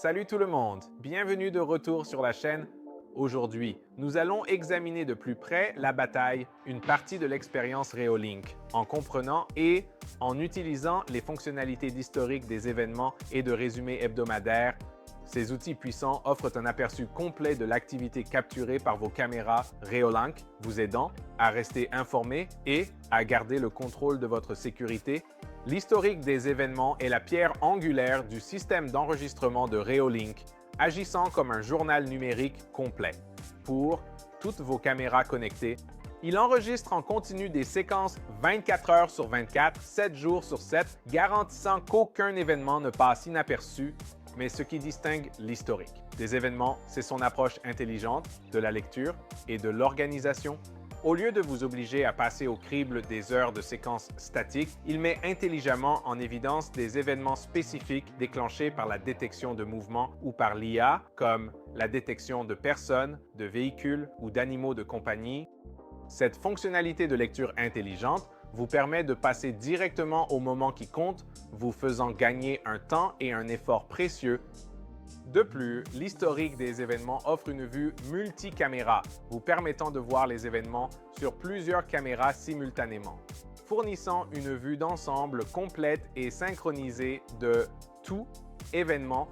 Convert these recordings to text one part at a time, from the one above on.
Salut tout le monde, bienvenue de retour sur la chaîne. Aujourd'hui, nous allons examiner de plus près la bataille, une partie de l'expérience Reolink, en comprenant et en utilisant les fonctionnalités d'historique des événements et de résumé hebdomadaire. Ces outils puissants offrent un aperçu complet de l'activité capturée par vos caméras Reolink, vous aidant à rester informé et à garder le contrôle de votre sécurité. L'historique des événements est la pierre angulaire du système d'enregistrement de Reolink, agissant comme un journal numérique complet. Pour toutes vos caméras connectées, il enregistre en continu des séquences 24 heures sur 24, 7 jours sur 7, garantissant qu'aucun événement ne passe inaperçu. Mais ce qui distingue l'historique des événements, c'est son approche intelligente de la lecture et de l'organisation. Au lieu de vous obliger à passer au crible des heures de séquences statiques, il met intelligemment en évidence des événements spécifiques déclenchés par la détection de mouvements ou par l'IA, comme la détection de personnes, de véhicules ou d'animaux de compagnie. Cette fonctionnalité de lecture intelligente vous permet de passer directement au moment qui compte, vous faisant gagner un temps et un effort précieux. De plus, l'historique des événements offre une vue multicaméra, vous permettant de voir les événements sur plusieurs caméras simultanément, fournissant une vue d'ensemble complète et synchronisée de tout événement.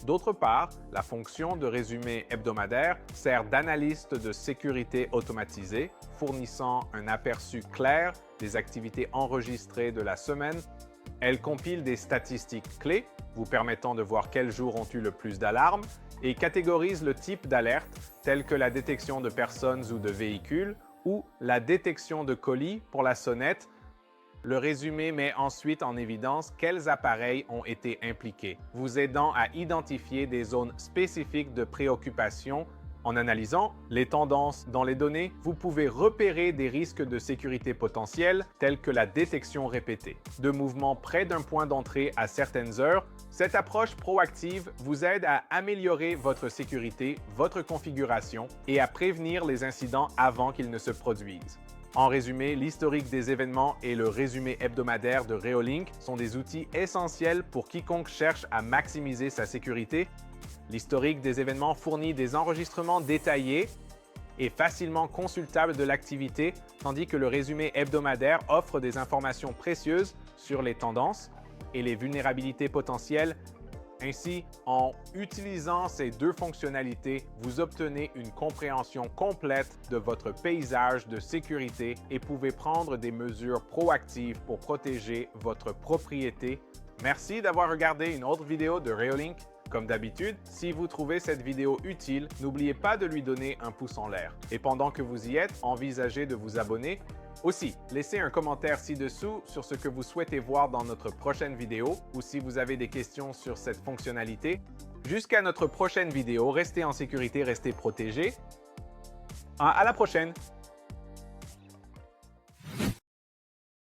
D'autre part, la fonction de résumé hebdomadaire sert d'analyste de sécurité automatisée, fournissant un aperçu clair des activités enregistrées de la semaine. Elle compile des statistiques clés, vous permettant de voir quels jours ont eu le plus d'alarmes, et catégorise le type d'alerte, telles que la détection de personnes ou de véhicules, ou la détection de colis pour la sonnette. Le résumé met ensuite en évidence quels appareils ont été impliqués, vous aidant à identifier des zones spécifiques de préoccupation. En analysant les tendances dans les données, vous pouvez repérer des risques de sécurité potentiels tels que la détection répétée de mouvements près d'un point d'entrée à certaines heures. Cette approche proactive vous aide à améliorer votre sécurité, votre configuration et à prévenir les incidents avant qu'ils ne se produisent. En résumé, l'historique des événements et le résumé hebdomadaire de Reolink sont des outils essentiels pour quiconque cherche à maximiser sa sécurité. L'historique des événements fournit des enregistrements détaillés et facilement consultables de l'activité, tandis que le résumé hebdomadaire offre des informations précieuses sur les tendances et les vulnérabilités potentielles. Ainsi, en utilisant ces deux fonctionnalités, vous obtenez une compréhension complète de votre paysage de sécurité et pouvez prendre des mesures proactives pour protéger votre propriété. Merci d'avoir regardé une autre vidéo de Reolink. Comme d'habitude, si vous trouvez cette vidéo utile, n'oubliez pas de lui donner un pouce en l'air. Et pendant que vous y êtes, envisagez de vous abonner. Aussi, laissez un commentaire ci-dessous sur ce que vous souhaitez voir dans notre prochaine vidéo ou si vous avez des questions sur cette fonctionnalité. Jusqu'à notre prochaine vidéo, restez en sécurité, restez protégés. À la prochaine!